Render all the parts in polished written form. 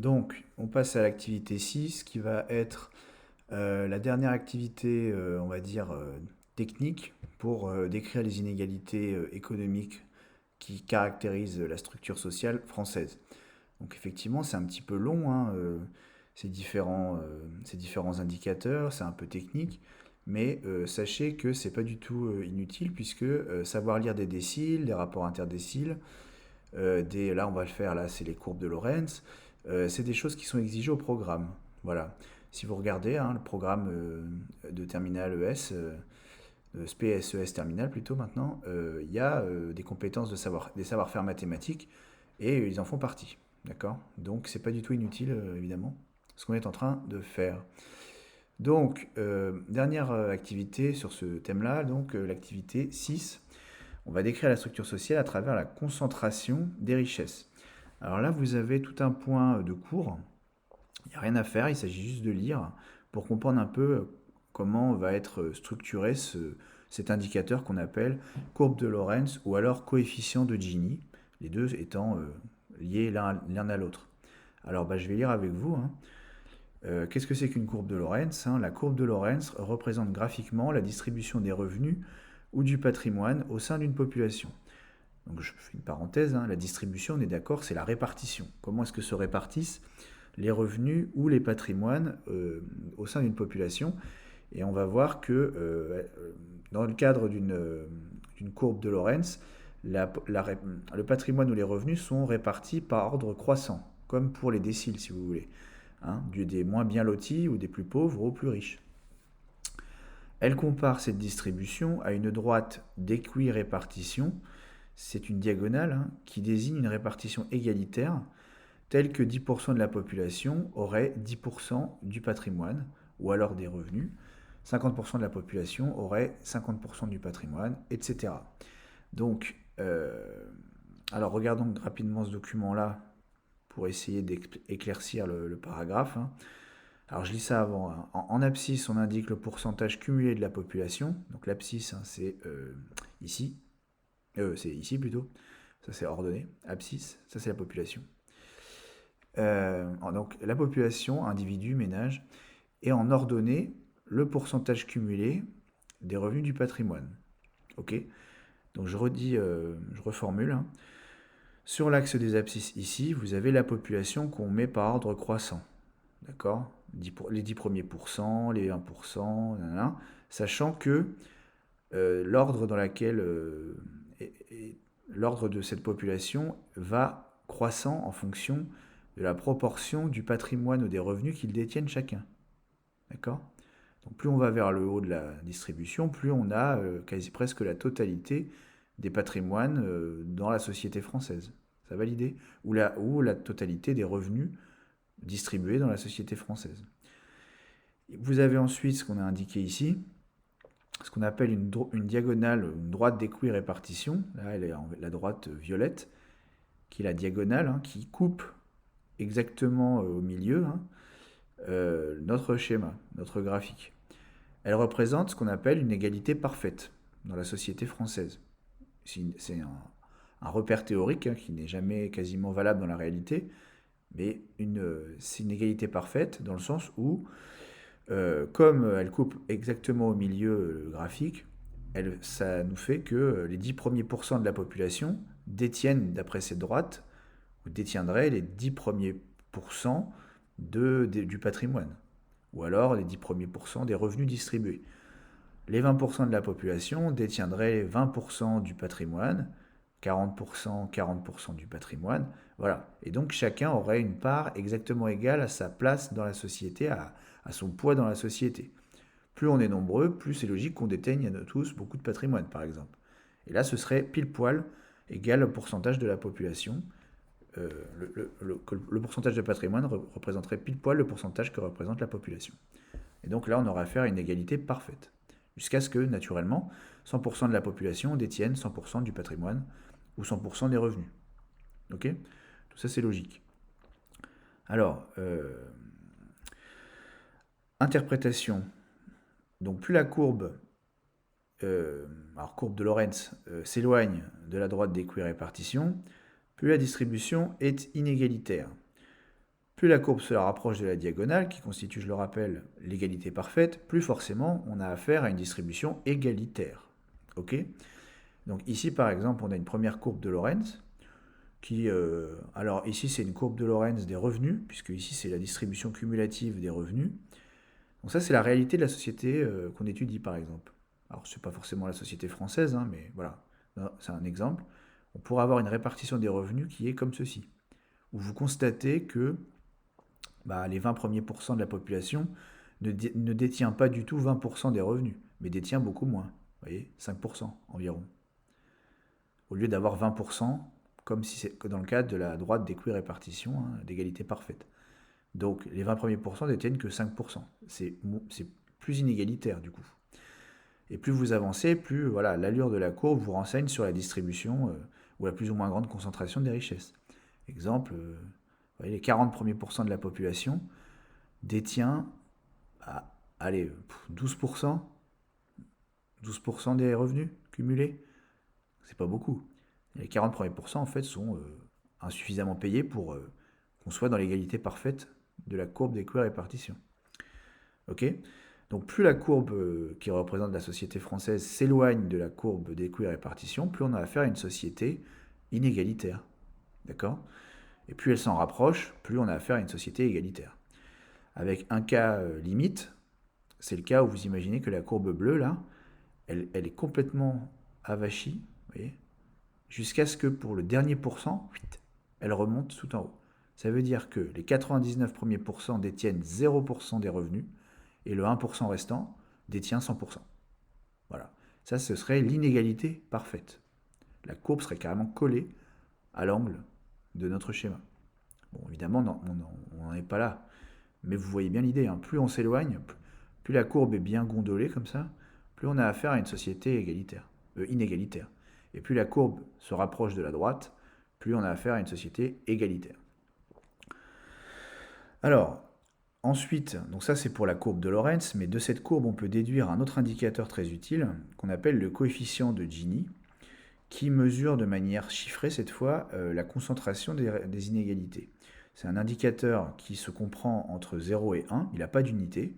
Donc, on passe à l'activité 6, qui va être la dernière activité, on va dire, technique pour décrire les inégalités économiques qui caractérisent la structure sociale française. Donc, effectivement, c'est un petit peu long, hein, ces différents indicateurs, c'est un peu technique, mais sachez que c'est pas du tout inutile, puisque savoir lire des déciles, des rapports interdéciles, là on va le faire, là c'est les courbes de Lorentz. C'est des choses qui sont exigées au programme. Voilà. Si vous regardez hein, le programme de terminale ES, SPSES terminale plutôt maintenant, il y a des compétences des savoir-faire mathématiques et ils en font partie. D'accord. Donc c'est pas du tout inutile évidemment ce qu'on est en train de faire. Donc, dernière activité sur ce thème-là, donc l'activité 6. On va décrire la structure sociale à travers la concentration des richesses. Alors là, vous avez tout un point de cours. Il n'y a rien à faire, il s'agit juste de lire pour comprendre un peu comment va être structuré cet indicateur qu'on appelle courbe de Lorentz ou alors coefficient de Gini, les deux étant liés l'un à l'autre. Alors je vais lire avec vous. Hein. Qu'est-ce que c'est qu'une courbe de Lorentz hein? La courbe de Lorentz représente graphiquement la distribution des revenus ou du patrimoine au sein d'une population. Donc je fais une parenthèse, hein, la distribution, on est d'accord, c'est la répartition. Comment est-ce que se répartissent les revenus ou les patrimoines au sein d'une population? Et on va voir que dans le cadre d'une courbe de Lorentz, le patrimoine ou les revenus sont répartis par ordre croissant, comme pour les déciles si vous voulez, hein, des moins bien lotis ou des plus pauvres aux plus riches. Elle compare cette distribution à une droite d'équirépartition. C'est une diagonale hein, qui désigne une répartition égalitaire telle que 10% de la population aurait 10% du patrimoine ou alors des revenus, 50% de la population aurait 50% du patrimoine, etc. Donc, alors regardons rapidement ce document-là pour essayer d'éclaircir le paragraphe. Hein. Alors je lis ça avant. Hein. En abscisse, on indique le pourcentage cumulé de la population. Donc l'abscisse, hein, ici. C'est ici plutôt. Ça c'est ordonnée. Abscisse, ça c'est la population. Donc la population, individu, ménage, et en ordonnée le pourcentage cumulé des revenus du patrimoine. Ok. Donc je redis, je reformule. Hein. Sur l'axe des abscisses ici, vous avez la population qu'on met par ordre croissant. D'accord. Les 10 premiers pourcents, les 1%, nanana, sachant que l'ordre dans laquelle l'ordre de cette population va croissant en fonction de la proportion du patrimoine ou des revenus qu'ils détiennent chacun. D'accord. Donc plus on va vers le haut de la distribution, plus on a quasi presque la totalité des patrimoines dans la société française. Ça va l'idée ou la totalité des revenus distribués dans la société française. Vous avez ensuite ce qu'on a indiqué ici, ce qu'on appelle une diagonale, une droite d'équirépartition. Là, elle est la droite violette, qui est la diagonale, hein, qui coupe exactement au milieu hein, notre schéma, notre graphique. Elle représente ce qu'on appelle une égalité parfaite dans la société française. C'est un repère théorique hein, qui n'est jamais quasiment valable dans la réalité, mais c'est une égalité parfaite dans le sens où comme elle coupe exactement au milieu le graphique, ça nous fait que les 10 premiers pourcents de la population détiennent, d'après cette droite, ou détiendraient les 10 premiers pourcents du patrimoine, ou alors les 10 premiers pourcents des revenus distribués. Les 20% de la population détiendraient les 20% du patrimoine, 40%, 40% du patrimoine, voilà. Et donc chacun aurait une part exactement égale à sa place dans la société, à son poids dans la société. Plus on est nombreux, plus c'est logique qu'on déteigne tous beaucoup de patrimoine, par exemple. Et là, ce serait pile poil égal au pourcentage de la population. Le pourcentage de patrimoine représenterait pile poil le pourcentage que représente la population. Et donc là, on aurait affaire à une égalité parfaite. Jusqu'à ce que, naturellement, 100% de la population détienne 100% du patrimoine ou 100% des revenus. Ok. Tout ça, c'est logique. Alors, interprétation. Donc, plus la courbe, alors courbe de Lorentz, s'éloigne de la droite d'équirépartition, plus la distribution est inégalitaire. plus la courbe se rapproche de la diagonale, qui constitue, je le rappelle, l'égalité parfaite, plus forcément on a affaire à une distribution égalitaire. Ok? Donc ici, par exemple, on a une première courbe de Lorentz, alors ici c'est une courbe de Lorentz des revenus, puisque ici c'est la distribution cumulative des revenus. Donc ça c'est la réalité de la société qu'on étudie par exemple. Alors c'est pas forcément la société française, hein, mais voilà, c'est un exemple. On pourrait avoir une répartition des revenus qui est comme ceci, où vous constatez que les 20 premiers pourcents de la population ne détient pas du tout 20% des revenus, mais détient beaucoup moins, vous voyez, 5% environ. Au lieu d'avoir 20%, comme si c'est dans le cadre de la droite d'équirépartition, hein, d'égalité parfaite. Donc les 20 premiers pourcents détiennent que 5%. C'est plus inégalitaire du coup. Et plus vous avancez, plus voilà, l'allure de la courbe vous renseigne sur la distribution ou la plus ou moins grande concentration des richesses. Exemple, vous voyez, les 40 premiers pourcents de la population détient allez, 12%, 12% des revenus cumulés. C'est pas beaucoup. Les 40 premiers pourcents en fait sont insuffisamment payés pour qu'on soit dans l'égalité parfaite de la courbe d'équirépartition. Ok? Donc plus la courbe qui représente la société française s'éloigne de la courbe d'équirépartition, plus on a affaire à une société inégalitaire. D'accord? Et plus elle s'en rapproche, plus on a affaire à une société égalitaire. Avec un cas limite, c'est le cas où vous imaginez que la courbe bleue, là, elle est complètement avachie, vous voyez, jusqu'à ce que pour le dernier pourcent, elle remonte tout en haut. Ça veut dire que les 99 premiers pourcents détiennent 0% des revenus, et le 1% restant détient 100%. Voilà. Ça, ce serait l'inégalité parfaite. La courbe serait carrément collée à l'angle de notre schéma. Bon, évidemment, on n'en est pas là. Mais vous voyez bien l'idée, hein. Plus on s'éloigne, plus la courbe est bien gondolée comme ça, plus on a affaire à une société inégalitaire. Et plus la courbe se rapproche de la droite, plus on a affaire à une société égalitaire. Alors, ensuite, donc ça c'est pour la courbe de Lorentz, mais de cette courbe on peut déduire un autre indicateur très utile qu'on appelle le coefficient de Gini, qui mesure de manière chiffrée cette fois la concentration des inégalités. C'est un indicateur qui se comprend entre 0 et 1, il n'a pas d'unité.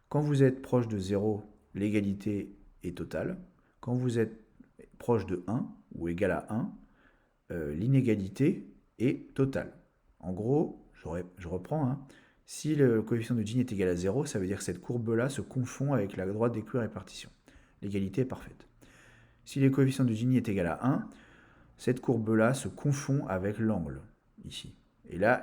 Quand vous êtes proche de 0, l'égalité est totale. Quand vous êtes proche de 1 ou égal à 1, l'inégalité est totale. En gros, je reprends, hein, si le coefficient de Gini est égal à 0, ça veut dire que cette courbe-là se confond avec la droite d'équirépartition. L'égalité est parfaite. Si le coefficient de Gini est égal à 1, cette courbe-là se confond avec l'angle, ici. Et là,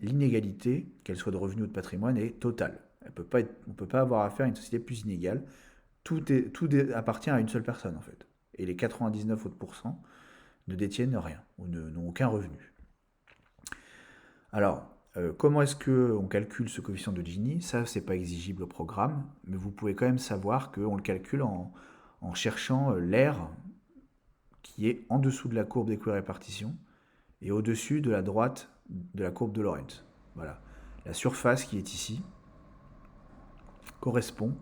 l'inégalité, qu'elle soit de revenus ou de patrimoine, est totale. On ne peut pas avoir affaire à une société plus inégale. Tout appartient à une seule personne, en fait. Et les 99 autres pourcents ne détiennent rien, ou n'ont aucun revenu. Alors, comment est-ce qu'on calcule ce coefficient de Gini? Ça, c'est pas exigible au programme, mais vous pouvez quand même savoir qu'on le calcule en cherchant l'aire qui est en dessous de la courbe d'équirépartition et au-dessus de la droite de la courbe de Lorentz. Voilà. La surface qui est ici correspond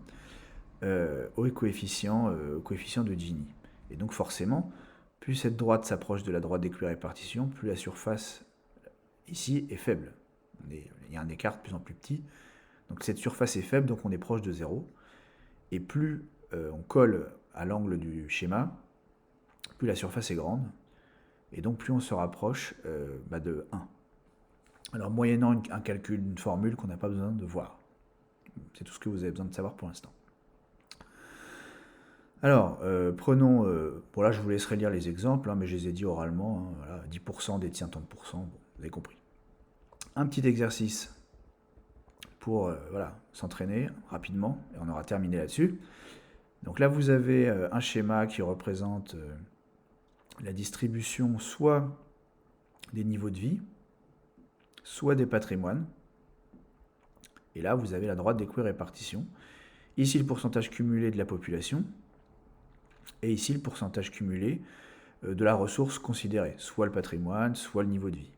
au coefficient de Gini. Et donc forcément, plus cette droite s'approche de la droite d'équirépartition, plus la surface ici est faible. Il y a un écart de plus en plus petit. Donc cette surface est faible, donc on est proche de 0. Et plus on colle à l'angle du schéma, plus la surface est grande. Et donc plus on se rapproche de 1. Alors moyennant un calcul, une formule qu'on n'a pas besoin de voir. C'est tout ce que vous avez besoin de savoir pour l'instant. Alors, prenons... bon là je vous laisserai lire les exemples, hein, mais je les ai dit oralement. Hein, voilà, 10% détient tant de pourcents, bon, vous avez compris. Un petit exercice pour s'entraîner rapidement, et on aura terminé là-dessus. Donc là vous avez un schéma qui représente la distribution soit des niveaux de vie, soit des patrimoines. Et là, vous avez la droite d'équirépartition. Ici, le pourcentage cumulé de la population. Et ici, le pourcentage cumulé de la ressource considérée, soit le patrimoine, soit le niveau de vie.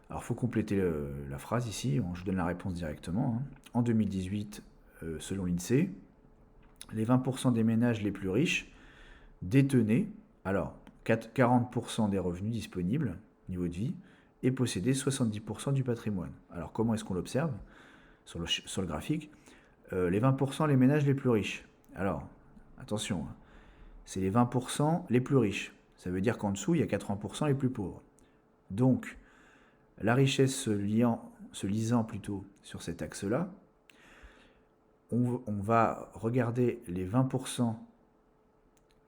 Alors, il faut compléter la phrase ici. Je donne la réponse directement. En 2018, selon l'INSEE, les 20% des ménages les plus riches détenaient, alors, 40% des revenus disponibles, niveau de vie, et posséder 70% du patrimoine. Alors comment est-ce qu'on l'observe sur le graphique? Les 20% les ménages les plus riches. Alors, attention, hein, c'est les 20% les plus riches. Ça veut dire qu'en dessous, il y a 80% les plus pauvres. Donc, la richesse se lisant plutôt sur cet axe-là, on va regarder les 20%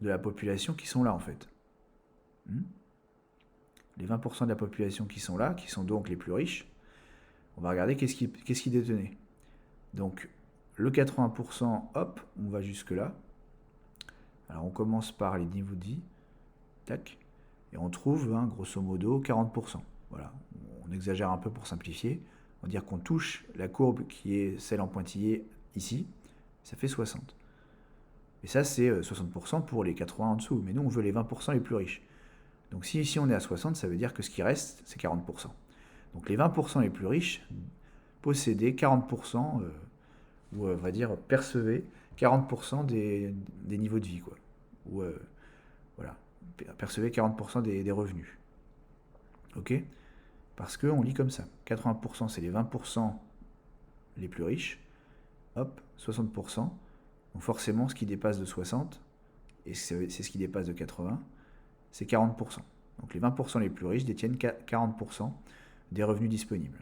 de la population qui sont là en fait. Les 20% de la population qui sont là, qui sont donc les plus riches, on va regarder qu'est-ce qui détenait. Donc, le 80%, hop, on va jusque là. Alors, on commence par les niveaux de vie. Tac. Et on trouve, grosso modo, 40%. Voilà. On exagère un peu pour simplifier. On va dire qu'on touche la courbe qui est celle en pointillé ici. Ça fait 60. Et ça, c'est 60% pour les 80 en dessous. Mais nous, on veut les 20% les plus riches. Donc, si ici on est à 60, ça veut dire que ce qui reste, c'est 40%. Donc, les 20% les plus riches possédaient 40%, ou on va dire percevaient 40% des niveaux de vie, quoi. Ou voilà, percevaient 40% des revenus. Ok? Parce qu'on lit comme ça. 80% c'est les 20% les plus riches. Hop, 60%. Donc forcément, ce qui dépasse de 60, et c'est ce qui dépasse de 80, c'est 40%. Donc les 20% les plus riches détiennent 40% des revenus disponibles.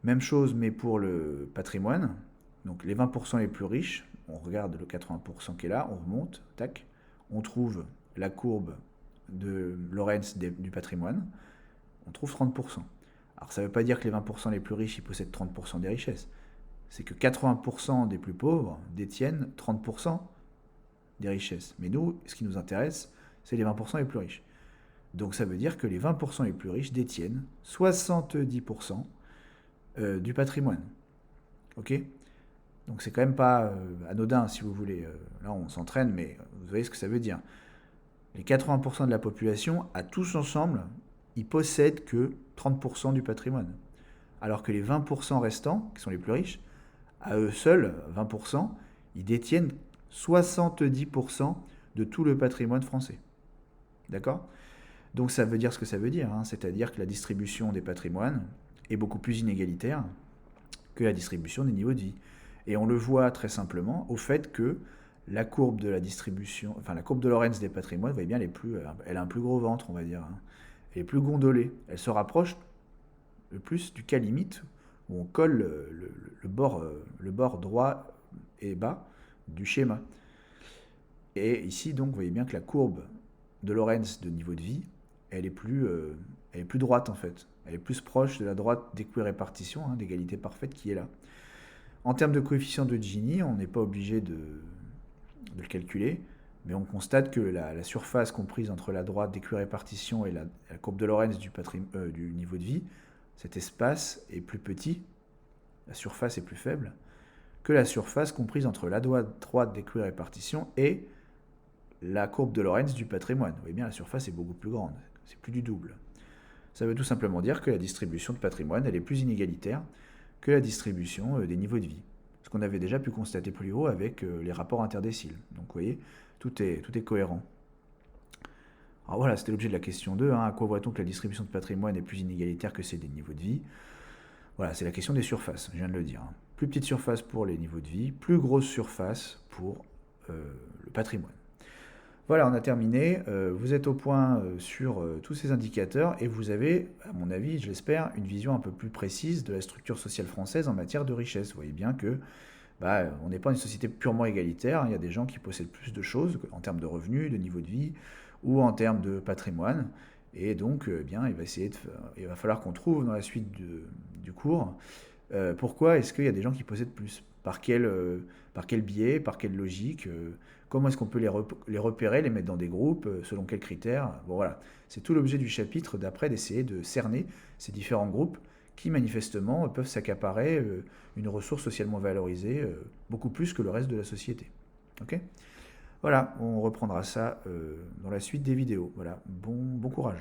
Même chose, mais pour le patrimoine. Donc les 20% les plus riches, on regarde le 80% qui est là, on remonte, tac, on trouve la courbe de Lorenz du patrimoine, on trouve 30%. Alors ça ne veut pas dire que les 20% les plus riches, ils possèdent 30% des richesses. C'est que 80% des plus pauvres détiennent 30% des richesses. Mais nous, ce qui nous intéresse, c'est les 20% les plus riches. Donc ça veut dire que les 20% les plus riches détiennent 70% du patrimoine. Ok? Donc c'est quand même pas anodin, si vous voulez. Là, on s'entraîne, mais vous voyez ce que ça veut dire. Les 80% de la population, à tous ensemble, ils possèdent que 30% du patrimoine. Alors que les 20% restants, qui sont les plus riches, à eux seuls, 20%, ils détiennent 70% de tout le patrimoine français. D'accord? Donc ça veut dire ce que ça veut dire, c'est-à-dire que la distribution des patrimoines est beaucoup plus inégalitaire que la distribution des niveaux de vie. Et on le voit très simplement au fait que la courbe de la distribution, enfin la courbe de Lorenz des patrimoines, vous voyez bien, elle a un plus gros ventre, on va dire. Elle est plus gondolée. Elle se rapproche le plus du cas limite où on colle le bord droit et bas du schéma. Et ici, donc, vous voyez bien que la courbe de Lorenz de niveau de vie, elle est plus droite en fait. Elle est plus proche de la droite d'équirépartition, d'égalité parfaite qui est là. En termes de coefficient de Gini, on n'est pas obligé de le calculer, mais on constate que la surface comprise entre la droite d'équirépartition et la courbe de Lorenz du niveau de vie, cet espace est plus petit, la surface est plus faible, que la surface comprise entre la droite d'équirépartition et la courbe de Lorenz du patrimoine. Vous voyez bien, la surface est beaucoup plus grande, c'est plus du double. Ça veut tout simplement dire que la distribution de patrimoine, elle est plus inégalitaire que la distribution des niveaux de vie. Ce qu'on avait déjà pu constater plus haut avec les rapports interdéciles. Donc vous voyez, tout est cohérent. Alors voilà, c'était l'objet de la question 2. À quoi voit-on que la distribution de patrimoine est plus inégalitaire que celle des niveaux de vie? Voilà, c'est la question des surfaces, je viens de le dire. Plus petite surface pour les niveaux de vie, plus grosse surface pour le patrimoine. Voilà, on a terminé. Vous êtes au point sur tous ces indicateurs et vous avez, à mon avis, je l'espère, une vision un peu plus précise de la structure sociale française en matière de richesse. Vous voyez bien que on n'est pas une société purement égalitaire. Il y a des gens qui possèdent plus de choses en termes de revenus, de niveau de vie ou en termes de patrimoine. Et donc, il va falloir qu'on trouve dans la suite du cours pourquoi est-ce qu'il y a des gens qui possèdent plus. Par quel biais, par quelle logique, comment est-ce qu'on peut les repérer, les mettre dans des groupes, selon quels critères. Bon voilà, c'est tout l'objet du chapitre d'après, d'essayer de cerner ces différents groupes qui manifestement peuvent s'accaparer une ressource socialement valorisée beaucoup plus que le reste de la société. Ok ? Voilà, on reprendra ça dans la suite des vidéos. Voilà, bon courage.